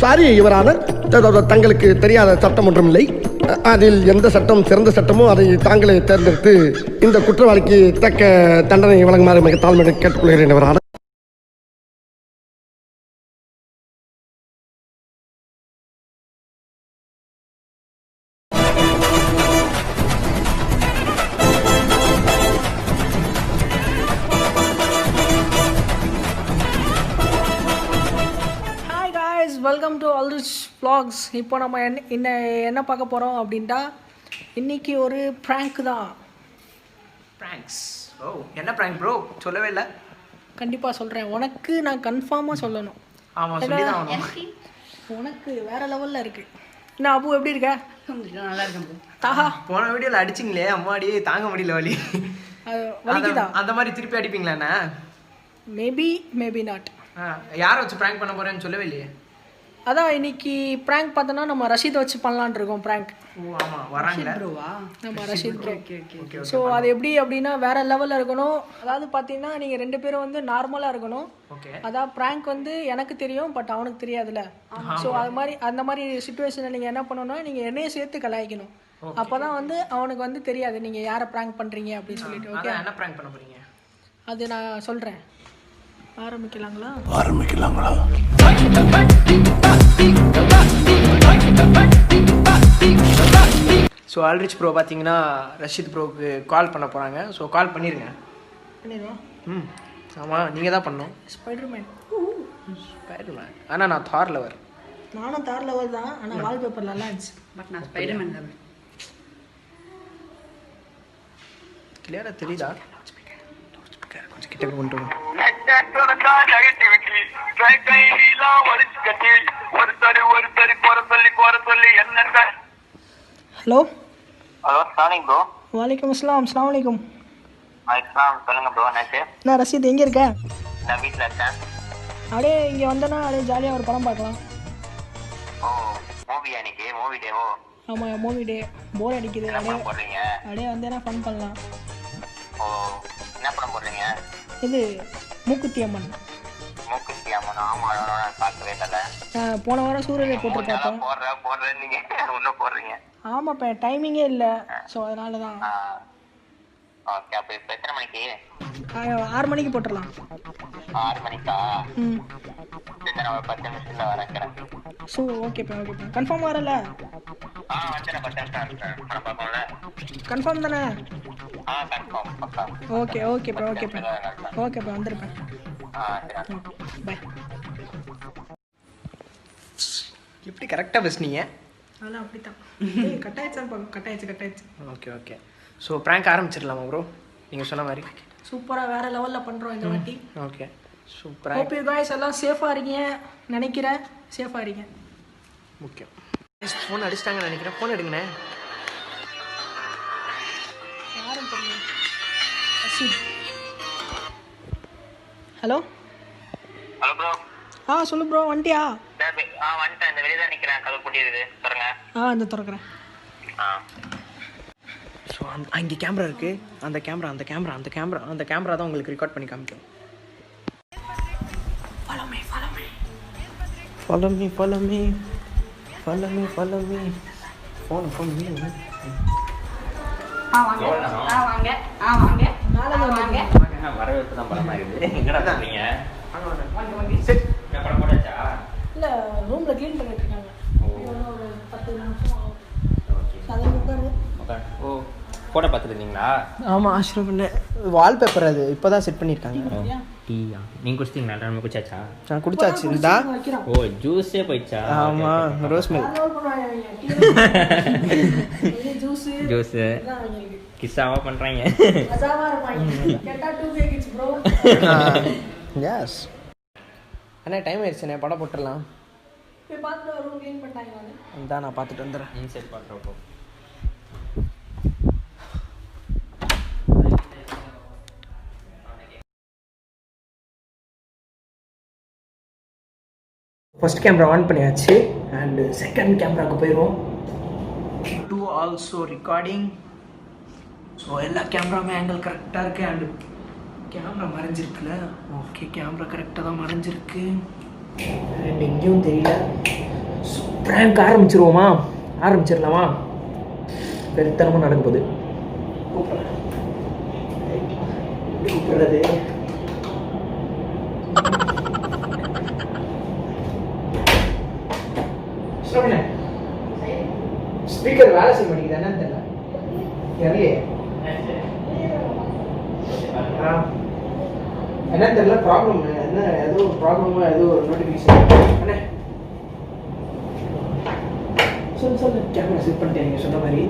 Sorry Your Honour, தங்களுக்கு தெரியாத சட்டம் ஒன்றும் இல்லை. அதில் எந்த சட்டம் சிறந்த சட்டமோ அதை தாங்களே தேர்ந்தெடுத்து இந்த குற்றவாளிக்கு தக்க தண்டனை வழங்குமாறு மிக தாழ்மையுடன் கேட்டுக்கொள்கிறேன் your honour. Welcome to all rich vlogs. இப்போ நம்ம என்ன பார்க்க போகிறோம் அப்படின்ட்டா இன்றைக்கி ஒரு ப்ராங்க் தான். ப்ராங்க்ஸ்? ஓ, என்ன ப்ராங்க் ப்ரோ? சொல்லவே இல்லை. கண்டிப்பாக சொல்கிறேன், உனக்கு நான் கன்ஃபார்மாக சொல்லணும். ஆமாம், சொல்லி தான் ஆகணும். உனக்கு வேறு லெவலில் இருக்குது. என்ன அபு, எப்படி இருக்க? நல்லா இருக்கேன். தாஹா, போன வீடியோவில் அடிச்சிங்களே அம்மாடியே, தாங்க முடியல வலி. வலிக்குதா? அந்த மாதிரி திருப்பி அடிப்பீங்களாண்ணா? Maybe not. யாரை வச்சு ப்ராங்க் பண்ண போகிறேன்னு சொல்லவே இல்லையே. அதான் இன்னைக்கு ப்ராங்க் பார்த்தோன்னா நம்ம ரஷீத் வச்சு பண்ணலான் இருக்கோம் ப்ராங்க். ஓ ஆமாம், வராங்களா? நம்ம ரஷீத் ப்ரோ. ஸோ அது எப்படி அப்படின்னா வேற லெவலில் இருக்கணும். அதாவது பார்த்தீங்கன்னா நீங்கள் 2 பேரும் வந்து நார்மலாக இருக்கணும். அதான் ப்ராங்க் வந்து எனக்கு தெரியும், பட் அவனுக்கு தெரியாதுல்ல. ஸோ அந்த மாதிரி சுச்சுவேஷனில் நீங்கள் என்ன பண்ணணும்னா நீங்கள் என்னையே சேர்த்து கலாய்க்கணும். அப்போ தான் வந்து அவனுக்கு வந்து தெரியாது நீங்கள் யாரை ப்ராங்க் பண்ணுறீங்க அப்படின்னு சொல்லிட்டு. ஓகே, என்ன ப்ராங்க் பண்ண போகிறீங்க அது நான் சொல்கிறேன். ஆரம்பிக்கலாங்களா? ஸோ ஆல்ரிச் ப்ரோ பார்த்தீங்கன்னா ரஷீத் ப்ரோவுக்கு கால் பண்ண போகிறாங்க. ஸோ கால் பண்ணிடுங்க. பண்ணிடுவோம். ஆமாம், நீங்கள் தான் பண்ணணும். ஸ்பைடர்மேன். ஆனால் நான் தார் லவர். நானும் தார் லவர் தான், ஆனால் வால்பேப்பர் நல்லா இருந்துச்சு. பட் நான் ஸ்பைடர்மேன் லவர். கிளியராக தெரியுதா? கொஞ்சம் கிட்ட கொண்டு வா. Hello hello, சானிங் bro. வலைக்கம் அஸ்லாம். அஸ்லாம் வலைக்கம். சொல்லுங்க ப்ரோ. என்னாச்சு? நான் ரஷீத், எங்கே இருக்க? நான் வீட்டில் இருக்கேன். அப்படியே இங்கே வந்தேன்னா அப்படியே ஜாலியாக ஒரு படம் பார்க்கலாம். ஓ, மூவியா இன்னைக்கு? மூவி டேவோ? ஆமாம், மூவி டே. போர் அடிக்குது. என்ன படம் போடுறீங்க? அப்படியே வந்தேன்னா ஃபன் பண்ணலாம். ஓ, என்ன படம் போடுறீங்க? இது மூக்குத்தி அம்மன். மூக்குத்தி அம்மன்? ஆமா, நான் பார்க்கவே இல்லை. போன வாரம் சூரியனை போட்டு பார்த்தோம். போடுறேன் நீங்க ஒன்றும் போடுறீங்க? ஆமாம், இப்போ டைமிங்கே இல்லை. ஸோ அதனால தான். ஓகே, அப்போ இப்போ எத்தனை மணிக்கு? 6 மணிக்கு போட்டுடலாம். 6 மணிக்கா? சரி, நான் ஒரு 10 நிமிஷத்தில் வரேன். ஸோ ஓகேப்பா. கன்ஃபார்ம் வரல? வந்துடுறேன். 10 நிமிஷம் படம் பார்க்கணும்ல? கன்ஃபார்ம் தானே? கன்ஃபார்ம், பக்கா. ஓகேப்பா வந்துருப்பேன். சரி, பை. எப்படி கரெக்டாக பேசுனீங்க? அதெல்லாம் அப்படித்தான். கட்டாயிடுச்சு. ஓகே. ஸோ ப்ராங்க் ஆரம்பிச்சிடலாமா ப்ரோ? நீங்கள் சொன்ன மாதிரி சூப்பராக வேறு லெவலில் பண்ணுறோம் இந்த வாட்டி. ஓகே, சூப்பராக. ஹோப் யூ காய்ஸ் எல்லாம் சேஃபாக இருக்கீங்க நினைக்கிறேன். சேஃபாக இருக்கீங்க. முக்கியம். ஃபோன் அடிச்சிட்டாங்கன்னு நினைக்கிறேன். ஃபோன் எடுங்கண்ணே. யாரும் தெரியல. Hello hello bro. சொல்லு ப்ரோ. வந்துட்டியா? வந்துட்டேன். இந்த வெளியே தான் நிற்கிறேன். கதவு பூட்டிடுது. சொல்லுங்க. இந்த திறக்கிறேன். ஸோ அங்கே கேமரா இருக்குது. அந்த கேமரா தான் உங்களுக்கு ரெக்கார்ட் பண்ணி காமிக்கும். Follow me. ஃபோன் வரவேற்பு தான் படமா இருக்குது. எங்கடா பண்றீங்க? படம் போட்டாச்சா? இல்லை, ரூமில் க்ளீன் பண்ணிட்டு இருக்காங்க. ஒரு 10 நிமிஷம் ஆகும். அதில் உட்காரு. ஓ, போட்டோ பார்த்துட்டு இருந்தீங்களா? ஆமாம், ஆசிரம் பண்ண வால்பேப்பர் அது இப்போ தான் செட் பண்ணியிருக்காங்க. டீயா நீங்கள் குடிச்சிட்டிங்களா? நம்ம குடிச்சாச்சா? நான் குடிச்சாச்சு. இருந்தா ஓ, ஜூஸே போயிடுச்சா? ஆமாம், ரோஸ் மில்க் ஜூஸு கிஸ்ஸாவா பண்ணுறாங்க. எஸ் அண்ணா, டைம் ஆயிடுச்சுண்ணே, படம் போட்டுடலாம். இதான் நான் பார்த்துட்டு வந்துடுறேன். இன்செட் பண்ணுறப்போ ஃபர்ஸ்ட் கேமரா ஆன் பண்ணியாச்சு அண்ட் செகண்ட் கேமராவுக்கு போயிடுவோம். Two also recording. ஸோ எல்லா கேமராவுமே ஆங்கிள் கரெக்டாக இருக்குது அண்டு கேமரா மறைஞ்சிருக்குல்ல. ஓகே, கேமரா கரெக்டாக தான் மறைஞ்சிருக்கு அண்ட் எங்கேயும் தெரியல. ப்ராங்க் ஆரம்பிச்சிருவோமா? ஆரம்பிச்சிடலாமா? பெருத்தனமாக நடக்க போகுது. கூப்பிடுறது ஸ்பீக்கர் வேலை செய்ய மாட்டேங்குது, என்னன்னு தெரியல. என்னன்னு தெரியல, ப்ராப்ளம் என்ன, ஏதோ ஒரு ப்ராப்ளமா, ஏதோ ஒரு நோட்டிஃபிகேஷன். சொல்லு கேமரா செட் பண்ணிட்டேன் நீங்கள் சொன்ன மாதிரி.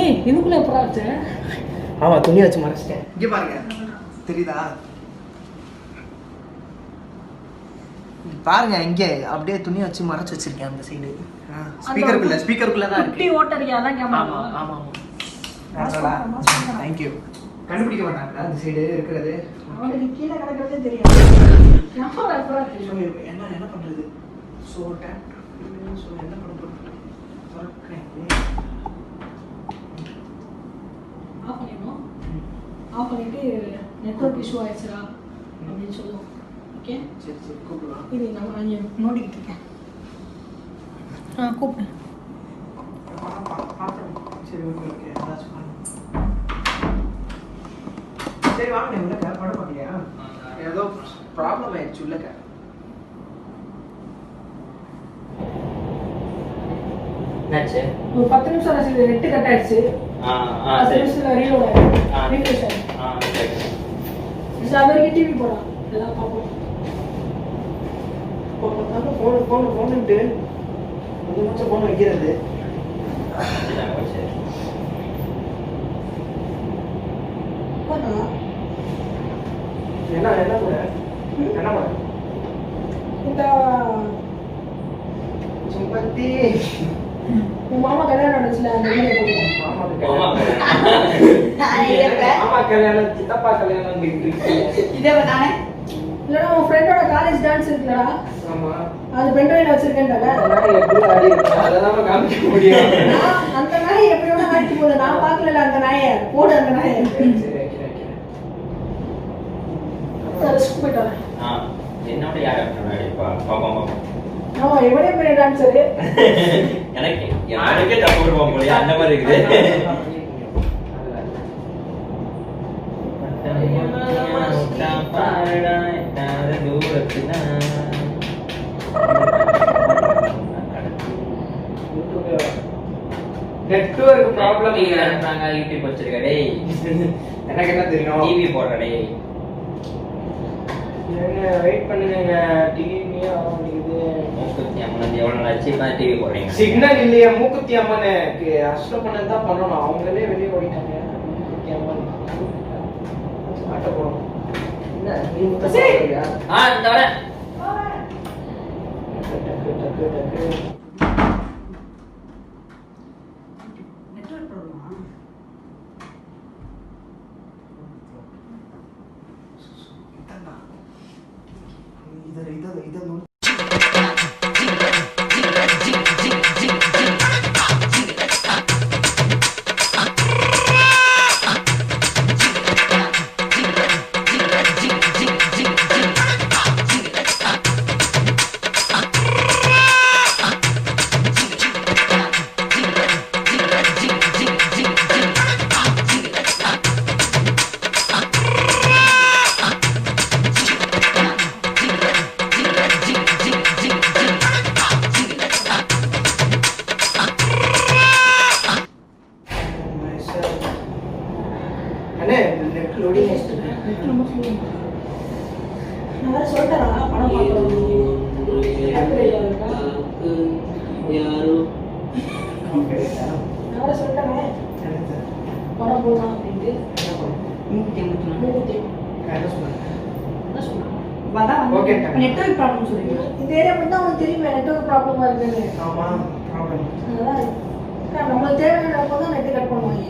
ஏய் இதுக்குள்ள எப்படா ஆச்சு? ஆமாம், துணி வச்சு மறைச்சிட்டேன். இங்கே பாருங்க, தெரியுதா? பாருங்க, இங்கே அப்படியே துணி வச்சு மறைச்சு வச்சிருக்கேன் அந்த சைடு. ஸ்பீக்கருக்குள்ள தான் குட்டி ஓட்ட இருக்கியா? அதான் கேமரா. ஆமாம். தேங்க்யூ. கண்டுபிடிக்க மாட்டாங்க அந்த சைடு இருக்கிறது. அவனுக்கு கீழே கிடக்கிறதே தெரியும். என்ன பண்ணுறது? ஸோ என்ன பண்ண ஆஃப் பண்ணிடணும். ஆஃப் பண்ணிட்டு நெட்வொர்க் இஷ்யூ ஆயிடுச்சுடா அப்படின்னு சொல்லுவோம். ஓகே, சரி கூப்பிடலாம். இது நான் இங்கே நோண்டிக்கிட்டு இருக்கேன். கூப்பிடு. சரி ஓகே ஏதாச்சும் பண்ணு. சரி வாங்க, உள்ளக்க படம் பார்க்கலையா? ஏதோ ப்ராப்ளம் ஆயிடுச்சு உள்ளக்க. என்னாச்சு? ஒரு 10 நிமிஷம் ஆச்சு, நெட்டு கட் ஆயிடுச்சு. 10 நிமிஷத்துல ரீலோட் ஆயிடுச்சு. ரீஃப்ரெஷ் ஆயிடுச்சு. அது வரைக்கும் டிவி போடலாம், எல்லாம் பார்ப்போம். ஃபோனுட்டு கொஞ்சம் நிமிஷம் ஃபோன் வைக்கிறது. என்ன கூட இந்த சும்பத்தி உன் மாமா கல்யாணம் நடந்துச்சுல, அந்த வீடியோ மாமா கல்யாணம், சித்தப்பா கல்யாணம் இதே நானே இல்லைன்னா உன் ஃப்ரெண்டோட காலேஜ் டான்ஸ் இருக்குல்லடா, ஆமா, அது பென்ட்ரைவ்ல வச்சிருக்கேன்டா. அதெல்லாம் காமிக்க முடியும். அந்த நாய் எப்படி வேணா காட்டி போகுது, நான் பார்க்கல அந்த நாயை. போடு அந்த நாயை. ரெஸ்ட் போயிட்டு வரேன். என்னோட யார் பாப்பா ஆமா, எவ்வளோ பெரிய டான்ஸரு. எனக்கே தப்பு வருவோம் போலியா, அந்த மாதிரி இருக்குது. நெட்வொர்க் ப்ராப்ளம் யூடியூப் வச்சிருக்க டேய், எனக்கு என்ன தெரியும்? டிவி போடுற டேய். வெயிட் பண்ணுங்க, டிவியே ஆன் பண்ணிக்குது. மூக்குத்தி அம்மன் எவ்வளோ நாளாச்சு இப்போ டிவி போடுறீங்க? சிக்னல் இல்லையா? மூக்குத்தி அம்மனுக்கு அஷ்டம் பண்ணது தான் பண்ணணும், அவங்களே வெளியே ஓடிட்டாங்க. மூக்குத்தி அம்மன் ஆட்ட போகணும். என்ன நீ முத்த சொல்றியா? இந்த வரேன். டக்கு நெட்வொர்க் ப்ராப்ளமா? இதை நெட்வொர்க் ப்ராப்ளம் சொல்றீங்க. இந்த ஏரியா மட்டும் அவனுக்கு தெரியுமே நெட்வொர்க் ப்ராப்ளமா இருக்குன்னு. ஆமா ப்ராப்ளம். அதான் நம்மளுக்கு தேவையான அப்போ தான் நெட்டு கட் பண்ணுவாங்க.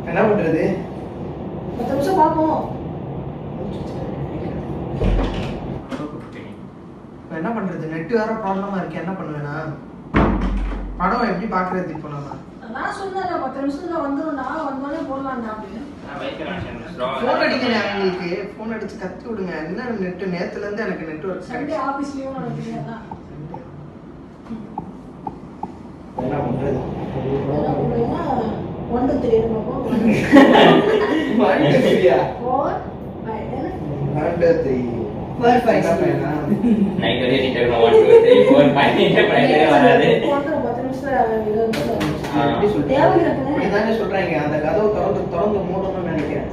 என்ன பண்றது? 10 நிமிஷம் பார்ப்போம். என்ன பண்றது? நெட் வேற ப்ராப்ளமா இருக்கு, என்ன பண்ணுவேனா? படம் எப்படி பாக்குறது இப்போ நம்ம? நான் சொன்னேன்ல 10 நிமிஷத்துல வந்துரும்டா, வந்தோடனே போடலாம்டா அப்படின்னு. ஃபோன் அடிக்கிறேன் அவங்களுக்கு, ஃபோன் அடிச்சு கத்தி விடுங்க. என்ன நெட் நேத்துல இருந்து எனக்கு நெட்வொர்க் சண்டே ஆபீஸ் லீவ் நடக்குது. ஒன்று தெரியும் நைட் வரையும் நீ டெக்னோ 1 2 3 4 5 பண்ணவே வராது. 10 நிமிஷம் இதானே சொல்றாங்க அந்த கதவு திறந்து மூடணும்னு நினைக்கிறேன்.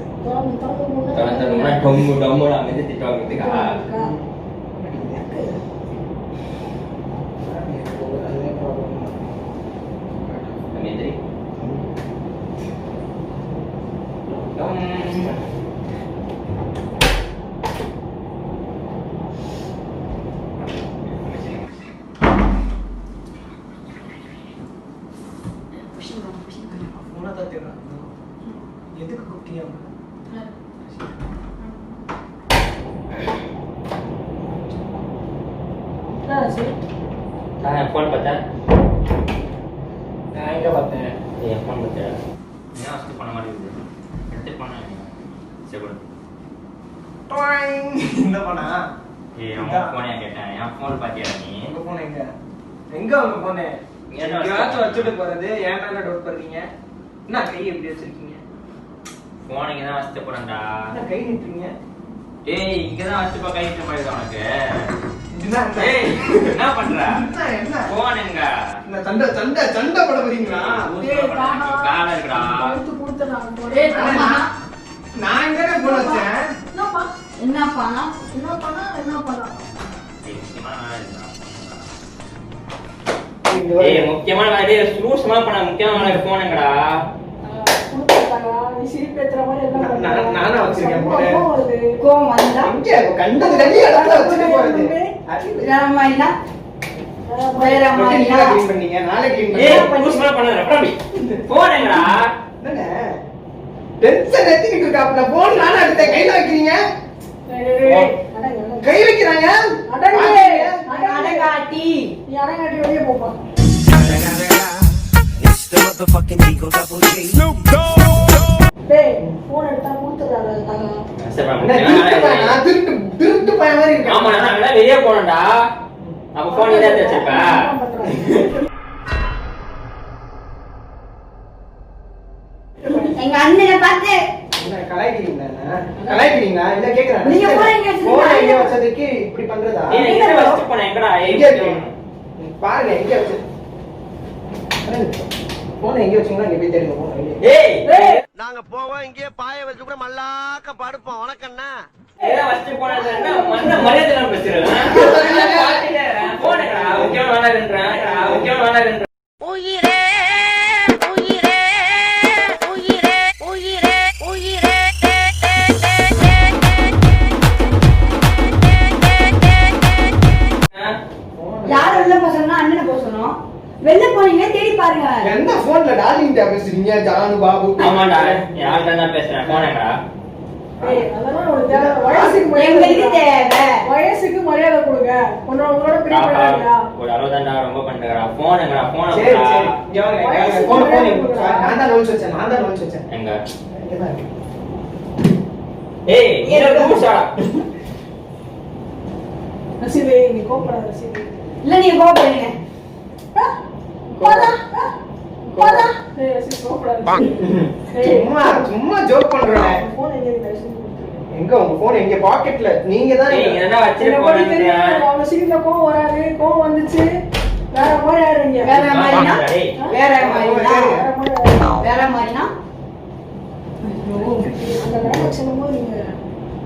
தரந்தோம்னா டொம்மு டொம்முன்னு அமைதி திட்டுவாங்கதுக்கா. அமைதி போனதான் தெரியும். எதுக்கு கூப்பிட்டீங்க? ஃபோன் பார்த்தா நான் எங்க பார்த்தேன்? என் ஃபோன் பார்த்தா என்ன வசதி பண்ண மாதிரி இருக்குது. எடுத்து பண்ண சரி இந்த போனா அவன் ஃபோனே கேட்டேன். என் ஃபோன் பார்த்தியா நீ? உங்க போன எங்க உங்க போன எங்கேயாச்சும் வச்சுட்டு போறது ஏன்டா டவுட் பண்றீங்க? என்ன கை எப்படி வச்சிருக்கீங்க? ஃபோன் இங்கே தான் வசதி போனேன்டா. என்ன கை நிட்டுறீங்க? ஏய் இங்கே தான் வசதி கை நிட்டு போயிடுது உனக்கு. ஏய் என்ன பண்ற? என்ன ஃபோன் எங்க? இந்த சண்டை பட வரீங்களா? கால இருக்குடா. நான் எங்க போன வச்சேன்? என்னப்பா ஏய் முக்கியமான வேலை ஸ்லூஸ்மா பண்ண முக்கியமான வேலை ஃபோன் எங்கடா? நானா வச்சிருக்கேன் போன. கோவம் வந்தா அங்கே கண்டது கண்டி இடத்துல வச்சுட்டு போறது. வேற மாதிரினா நீங்க க்ளீன் பண்ணீங்க. நாளை க்ளீன் ஏய் பண்ணி ஸ்லூஸ்மா பண்ணற அப்புறம் ஃபோன் எங்கடா? என்னங்க டென்ஷன் ஏத்திக்கிட்டு இருக்காப்ல. போன் நானா எடுத்தேன். கையில வைக்கிறீங்க. கை வைக்கிறாங்க. அடகாட்டி வெளியே போப்பா. டேய் போன் எடுத்தா கொடுத்துறாங்க. நான் திருட்டு பைய மாதிரி இருக்கேன். ஆமா நான் வெளியே போனேன்டா. அப்ப ஃபோன் இதே வச்சிருப்ப. எங்க அண்ணனை பார்த்து என்ன கலாய்க்கிறீங்களா? இல்ல கேக்குறேன். நீங்க போன் எங்க வச்சிருக்கீங்க? போன் எங்க வச்சதுக்கு இப்படி பண்றதா? ஏய் எங்க வச்சிட்டு போனே எங்கடா? எங்க இருக்கு? பாருங்க எங்க வச்சு. போன் எங்க வச்சீங்களா? இங்க போய் தேடுங்க போன். ஏய் நாங்க போவோம் இங்கே பாய வச்சு கூட மல்லாக்க படுப்போம். உனக்கண்ணா ஏதா வச்சிட்டு போனது என்ன மன்ன மரியாதை இல்லாம பேசுறேன். ஃபோன் எங்கடா? முக்கியமான வேலை இருக்குன்றேன். முக்கியமான வேலை இருக்குன்றேன். உயிரே உயிரே உயிரே உயிரே உயிரே யார் வெளில போக சொன்னா அண்ணனை போக சொன்னோம். வெளில போனீங்க தேடி பாருங்க. என்ன போன்ல டார்லிங் டா பேசுறீங்க? ஜானு பாபு ஆமாடா யார்கிட்ட தான் பேசுறேன். ஃபோன் எங்கடா? ஏய் அதெல்லாம் உங்களுக்கு தேவை. வயசுக்கு எங்களுக்கு தேவை. வயசுக்கு மரியாதை கொடுங்க. உங்களோட பெரிய பாப்பா, இல்லையா? ஒரு அளவுதான்டா ரொம்ப பண்றடா. ஃபோன் எங்கடா? ஃபோன் சரி எங்கடா? சரி இங்க வாங்க. போன் நான் தான் நோட்ஸ் வச்சேன். எங்க? இங்க தான் இருக்கு. ஏய் என்ன ரூல்ஸா? ரசீது நீ கோபப்படாத ரசீது. இல்ல நீங்க கோவப்படுறீங்க. போடா. ஏய் ரசீது கோபப்படாத. சும்மா ஜோக் பண்றேன். போன் எங்க இருக்கு? ரசீது கொடுத்துருங்க. எங்க உங்க போன் எங்க பாக்கெட்ல? நீங்க தான் ஏய் என்ன வச்சிட்டு எனக்கு ஒண்ணும் போனீங்க? தெரியாது. அவங்க சீக்கிரம் கோவம் வராது. கோவம் வந்துச்சு வேற மாதிரி ஆயிடுங்க. வேற மாதிரினா டேய் வேற மாதிரினா வேற மாதிரினா அந்த டைலாக் சொல்லும்போது நீங்க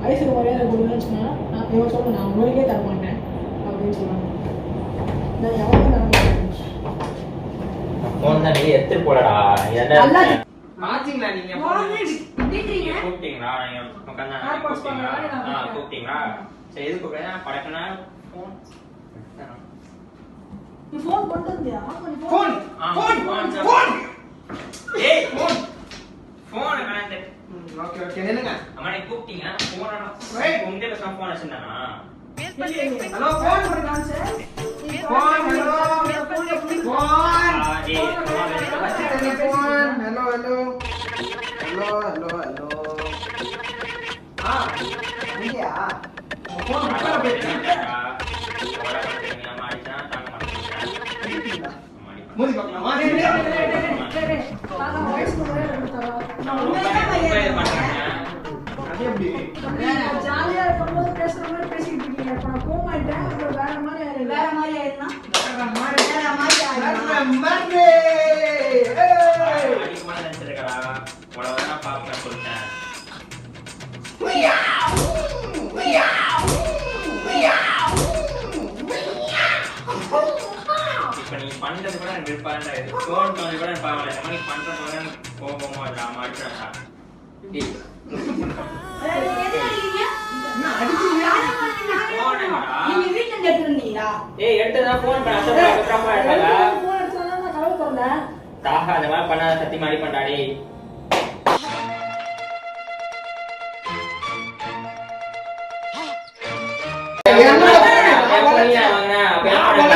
வயசுக்கு மரியாதை கொடுங்கன்னு சொன்னா நான் இவன் சொல்ல நான் உங்களுக்கே தர மாட்டேன் அப்படின்னு சொன்னாங்க. நான் எவனுக்கும் தர மாட்டேன். ஃபோன் தான் நீ எடுத்து போடா. நல்லா என்ன பாத்தீங்களா நீங்க கூப்பிட்டீங்களா? நீங்க உட்கார்ந்தா கூப்பிட்டீங்களா? கூப்பிட்டீங்களா? சரி எது கூப்பிடுறேன்? படக்குனா ஃபோன் நீ ஃபோன் கொண்டு வந்தியா? போன் ஏய் phone phone connect. Okay okay நில்லுங்க. அம்மா நீ கூப்பிட்டீங்க ஃபோன் உங்க பேச ஃபோன் வச்சிருந்தானா? Hello phone phone sir. Phone hello phone ஏய் வச்சிட்டேன் phone. Hello hello hello hello hello இங்கயா போன் பக்கத்துல போயிட்டீங்க. மூடி பார்க்கலாமா? அது எப்படி ஜாலியா இருக்கும்போது பேசுற மாதிரி பேசிட்டு இருக்கீங்க. இப்ப நான் போக மாட்டேன். அப்புறம் வேற மாதிரி ஆயிடுது. வேற மாதிரி ஆயிடுனா அதிகமா நினைச்சிருக்கடா உடனே பாப்பா சொல்லிட்டேன். இப்ப நீ பண்றது கூட எனக்கு விருப்பம் இல்லை. ஃபோன் பண்ணி கூட எனக்கு பாக்கல. இந்த மாதிரி பண்றது கூட எனக்கு கோபமா இல்லாம அடிச்சா நீங்க வீட்டுல இருந்து எடுத்துருந்தீங்களா? ஏய் எடுத்ததான் ஃபோன் பண்ண அப்புறமா எடுத்தாங்க. போன் அடிச்சாலும் நான் கவலை பண்ணேன். தாகா அந்த மாதிரி பண்ணாத சத்தியமா அடி பண்ணாடி.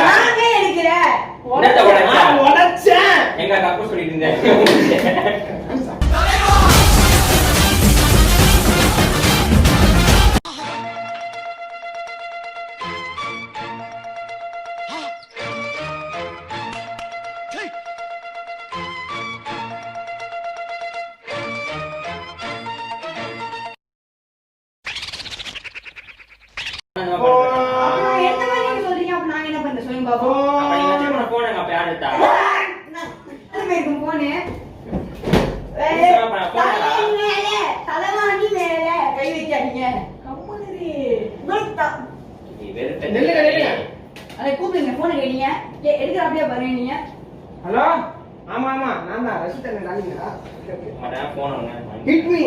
நானே எடுக்கிறேன். எங்க கப்பு சொல்லிட்டு இருந்தேன். நான் எடுத்த மாதிரி நீங்க சொல்றீங்க. அப்ப நான் என்ன பண்றேன் சொல்லுங்க பாப்போம். அப்ப நீங்க வச்சிருக்க போன் எங்க அப்ப யார் எடுத்தா? இருக்கும் போனு தலைவாணி மேல கை வைக்காதீங்க. கம்முனு நீ வெறுத்த நெல்லுங்க. அதை கூப்பிடுங்க. போனை கேட்டீங்க எடுக்கிற அப்படியே பாருங்க நீங்க. ஹலோ ஆமா ஆமா நான் தான் ரசிதன் டாலிங்களா அதான் போன் ஒண்ணு. ஹிட் மீ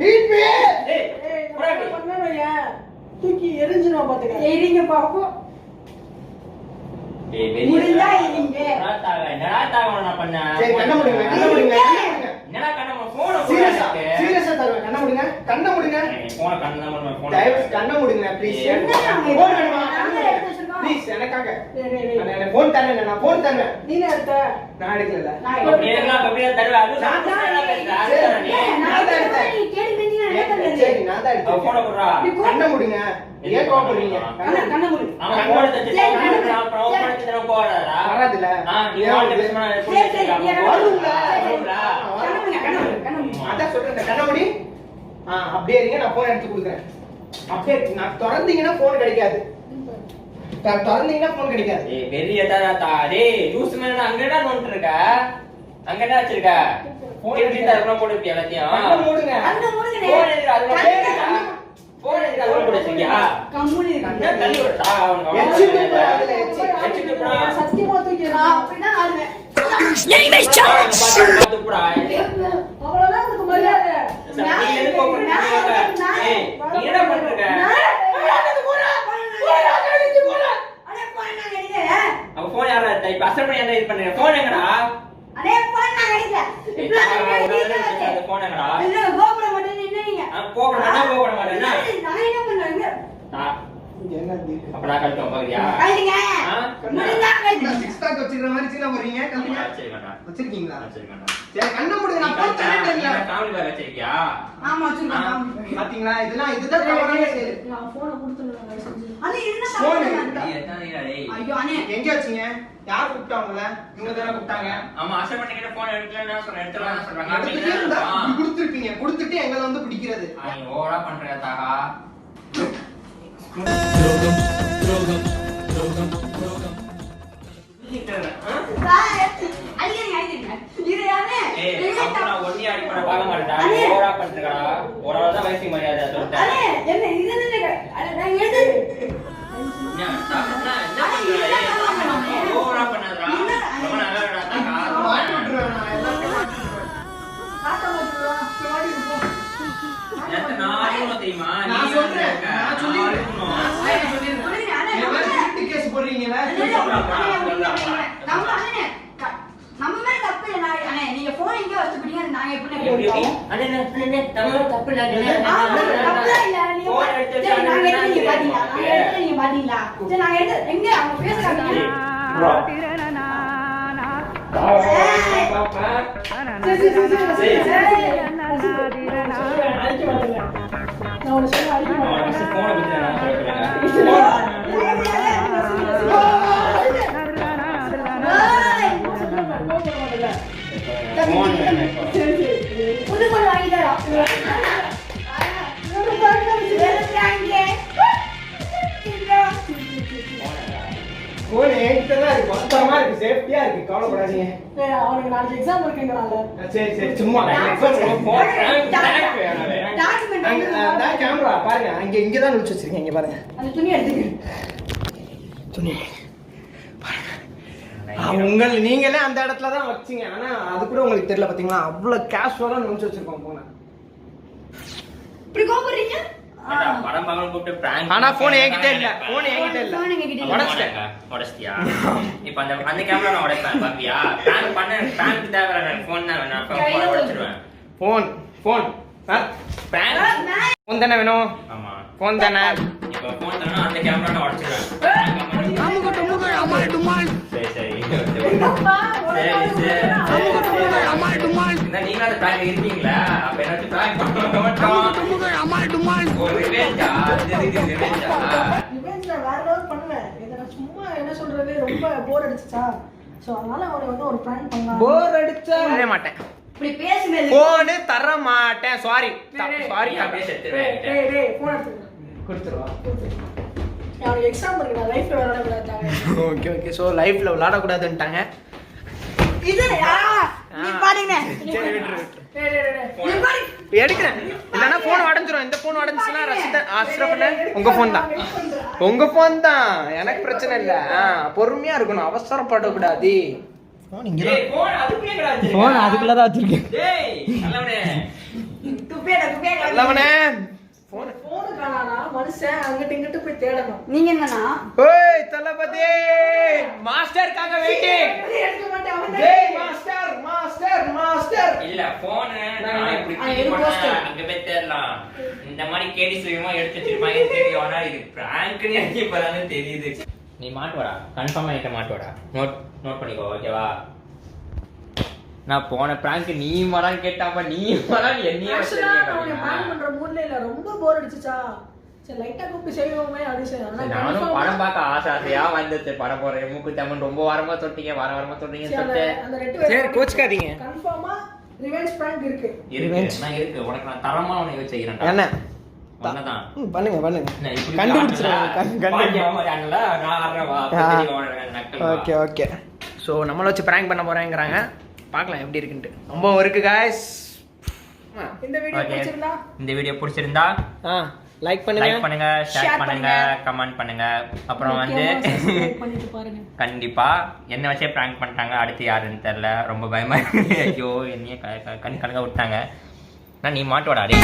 ஏய் பண்ணணும். தூக்கி எரிஞ்சிடும் பாத்துக்க. எரிங்க பாப்போம். ஏய் வெரி முடிஞ்சா எரிங்க. என்னடா தாவ நான் பண்ண. சரி கண்ண முடிங்க என்னடா கண்ண போன் சீரியஸா தருவேன் கண்ண முடிங்க போன் கண்ணா பண்ண போன். தயவு கண்ண முடிங்க ப்ளீஸ் போன் வேணுமா ப்ளீஸ் எனக்காக நான் போன் தரேன் நான் போன் தரேன் நீனே எடுத்த. நான் எடுக்கல அப்படியேலாம் அப்படியே தருவா. அது சாப்பிட்டா பேசுறா. அதுதானே நீ. சரி நான் தான் அவ போன் எடுத்தேன் போடுறா. கண்ண முடிங்க ஏன் கோபப்படுறீங்க கண்ண முடி. அவன் கண்ணோட தச்சு அப்புறம் ஓபன் பண்ணி தர போறாரா? வராதுல நீ வாட்ட பேசமா அதான் சொல்றேன் கண்ண முடி அப்படியே இருங்க நான் போன் எடுத்து கொடுக்குறேன். அப்படியே நான் திறந்தீங்கன்னா போன் கிடைக்காது. திறந்தீங்கன்னா போன் கிடைக்காது. ஏய் பெரிய தாத்தா டேய் லூஸ் மேல அங்கடா நோண்ட் இருக்க. அங்கடா வச்சிருக்க. போன் எடுத்து தரணும் போடுப்பியா எல்லாத்தையும். கண்ண மூடுங்க போன் எடுத்து அதுல பேசுடா. போன் எடுத்து அதுல போடு வச்சிருக்கியா? கம்முனு கண்ண தள்ளி விடுடா அவனுக்கு. எச்சிட்டு போடா அதுல எச்சிட்டு போடா. சத்தியமா தூக்கி எறி. அப்படிதான் ஆடுவேன். பாத்து போடா. அவ்வளவுதான் உனக்கு மரியாதை. நீ எதுக்கு ஓபன் பண்ணிருக்க? ஏய் நீ என்ன பண்றீங்க? அவ போன் யாரா எடுத்தா? இப்ப அசல் பண்ணி என்ன இது பண்றீங்க? போன் எங்கடா? போன் எங்கடா? போக மாட்டேன்னா அப்ப நான் கழுத்தம் பாக்குறியா? சிக்ஸ் பேக் வச்சிருக்கிற மாதிரி சீனா போறீங்க கல்லுங்க வச்சிருக்கேன்டா. வச்சிருக்கீங்களா வச்சிருக்கேன்டா. சரி கண்ண மூடுங்க நான் போன் தரேன் ஃபேமிலி பேக் வச்சிருக்கியா? பாத்தீங்களா இதுதான் தவறான செயல். நான் போனை கொடுத்துடுறேன் செஞ்சு. நீ எத்தனை டேய்? எங்க வச்சீங்க யார் கூப்பிட்டாங்கல இவங்க தான கூப்பிட்டாங்க. ஆமா அசல் பண்ணி கிட்ட போன் எடுக்கலன்னா சொல்றேன் எடுத்துறேன்னு சொல்றாங்க. அடுத்துட்டே இருந்தா இப்படி கொடுத்துருப்பீங்க கொடுத்துட்டு எங்களை வந்து பிடிக்கிறது. நீ ஓவரா பண்ற தாகா. ஏய் அப்ப நான் ஒண்ணே அடி பண்ண பார்க்க மாட்டேன்டா. நீ ஓவரா பண்றடா. ஓவரா தான் வயசு மரியாதை சொல்லிட்டேன். என்ன ஓவரா பண்ணாதடா. ரொம்ப நல்லா இருக்கடா தாகா. மாட்டி விட்டுருவேன் நான் எல்லாத்தையும் மாட்டி விட்டுருவேன். நேத்து நான் அறியணும் தெரியுமா? நீ நான் சொல்றேன் இருக்க. நான் சொல்லிடுறேன் அறியணும். இந்த மாதிரி வீட்டு கேஸ் போடுறீங்களா நம்ம மேல தப்பு இல்ல. அண்ணே நீங்க போன் எங்க வச்சுட்டீங்க நாங்க எப்படி எப்படி எப்படி? அண்ணே அண்ணே நம்ம தப்பு இல்ல அண்ணே. தப்புலாம் இல்ல. நீங்க போன் எடுத்து சரி, நாங்க எடுத்து நீங்க பாத்தீங்களா? நாங்க எடுத்து நீங்க பாத்தீங்களா? சரி நாங்க எடுத்து எங்க அவங்க பேசுறாங்க. அடிக்க மாட்டேங்க. நான் உன்னை சொல்ல அடிக்க மாட்டேன். போன பத்தி நான் சொல்றேன். ஃபோன் வேணும் இப்போ. புது போன் வாங்கி தரோம். போன் என்கிட்ட தான் இருக்கு, பத்திரமா இருக்கு, சேஃப்டியா இருக்கு, கவலைப்படாதீங்க. அவனுக்கு நாளைக்கு எக்ஸாம் இருக்குங்கிறாங்க. சரி சரி சும்மா ஃபோன் பேங்க் வேணும். கேமரா பாருங்க, இங்க தான் வச்சு வச்சிருக்கேன். இங்க பாருங்க அந்த துணி எடுத்துக்க. துணி நீங்களே அந்த இடத்துல தான் வச்சீங்க, ஆனா அது கூட உங்களுக்கு தெரியல பாத்தீங்களா? அவ்வளவு கேஷுவலா நுழைச்சு வச்சிருக்கோம் போன. இப்படி கோபப்படுறீங்க? படம் பார்க்கணும் கூப்பிட்டு prank ஆனா போன் என்கிட்ட இல்ல, போன் என்கிட்ட இல்ல. போன் என்கிட்ட இல்ல. உடைச்சிட்டியா? இப்ப அந்த கேமரா நான் உடைப்பேன் பாப்பியா? prank பண்ண prank தேவையில்ல, போன் தான் வேணும். அப்ப போன் உடைச்சிடுவேன். போன் prank போன் தானே வேணும்? ஆமா போன் தானே. இப்போ போன் தானா அந்த கேமரா நான் உடைச்சிடுவேன். சரி சரி நீங்க அந்த prank இருக்கீங்களா? அப்ப என்ன prank பண்ணுவோம்? ஒரு revenge-ஆ? revenge-ஆ? Revenge நான் வேற ஏதாவது பண்ணுவேன். இதை நான் சும்மா என்ன சொல்றது, ரொம்ப போர் அடிச்சுச்சா, ஸோ அதனால அவனை வந்து ஒரு ப்ராங்க் பண்ணலாம். போர் அடிச்சா தர மாட்டேன், இப்படி பேசுறது. போன் தர மாட்டேன். சாரி சாரி, நீ அப்படியே செத்துருவேன். ஃபோன் எடுத்துக்கிறேன். கொடுத்துருவா. அவனுக்கு எக்ஸாம் இருக்கு, நான் லைஃப்ல விளையாடக்கூடாது. Okay okay. ஸோ லைஃப்ல விளையாட கூடாதுன்ட்டாங்க. இது நீ பாருங்க. சரி விட்டுரு. எடுக்கிறேன், இல்லைன்னா போன் உடஞ்சிரும். இந்த போன் உடஞ்சுன்னா அஷ்ரஃப்ல உங்க போன் தான், உங்க போன் தான், எனக்கு பிரச்சனை இல்ல. பொறுமையா இருக்கணும், அவசரப்படக்கூடாது. போன் இங்க டேய் போன் அதுக்குள்ளே கிடக்கு. போன் அதுக்குள்ளதான் வச்சிருக்கேன். டேய் நல்லவனே. துப்பேட நல்லவனே. போன் ஃபோனு காணானா மனுஷன் அங்கிட்டு இங்கிட்டு போய் தேடணும். நீங்க என்னன்னா ஓய் தலபதி மாஸ்டர் காங்க வெயிட்டிங். எடுக்க மாட்டேன் அவன். டேய் மாஸ்டர் மாஸ்டர் மாஸ்டர். இல்ல போன் நான் இப்படி கிளிக் பண்ணா அங்க போய் தேடலாம். இந்த மாதிரி கேடி சுயமா எடுத்து வச்சிருப்பாங்க தெரியும். ஆனா இது பிராங்க்னு எனக்கு இப்பதான் தெரியுது. நீ மாட்டுவடா, கன்ஃபார்மா என்கிட்ட மாட்டுவடா. நோட் பண்ணிக்கோ, ஓகேவா? நான் போன பிராங்க் நீ மறான்னு கேட்டாப்ப நீ மறான்னு என்னையே ஆக்சுவலா நான் உன்னை ப்ராங்க் பண்ற மூட்ல இல்ல, ரொம்ப போர் அடிச்சுச்சா, சரி லைட்டா கூப்பிட்டு செய்வோமே அப்படின்னு சொல்லி. ஆனா நானும் படம் பார்க்க ஆசையா வந்துச்சு. படம் போறேன் மூக்கு தம்மன் ரொம்ப வாரமா தொட்டீங்க, வாரமா தொட்டீங்க சொல்லிட்டு. அந்த ரெண்டு சரி கோச்சுக்காதீங்க. கன்ஃபார்மா ரிவெஞ்ச் ப்ராங்க் இருக்கு. இருக்கு உனக்கு நான் தரமா உனக்கு வச்சுக்கிறேன். என்ன ஒன்னதான் பண்ணுங்க பண்ணுங்க, ஓகே ஓகே. ஸோ நம்மள வச்சு பிராங்க் பண்ண போறேங்கிறாங்க, பார்க்கலாம் எப்படி இருக்குன்ட்டு. ரொம்ப இருக்கு காய்ஸ். இந்த வீடியோ பிடிச்சிருந்தா லைக் பண்ணுங்க, ஷேர் பண்ணுங்க, கமெண்ட் பண்ணுங்க. அப்புறம் வந்து பண்ணிட்டு பாருங்க. கண்டிப்பா என்ன வச்சே பிராங்க் பண்ணிட்டாங்க, அடுத்து யாருன்னு தெரியல, ரொம்ப பயமா இருக்கு. ஐயோ என்னையே கண் கணக்க விட்டாங்க. நீ மாட்டோட அடே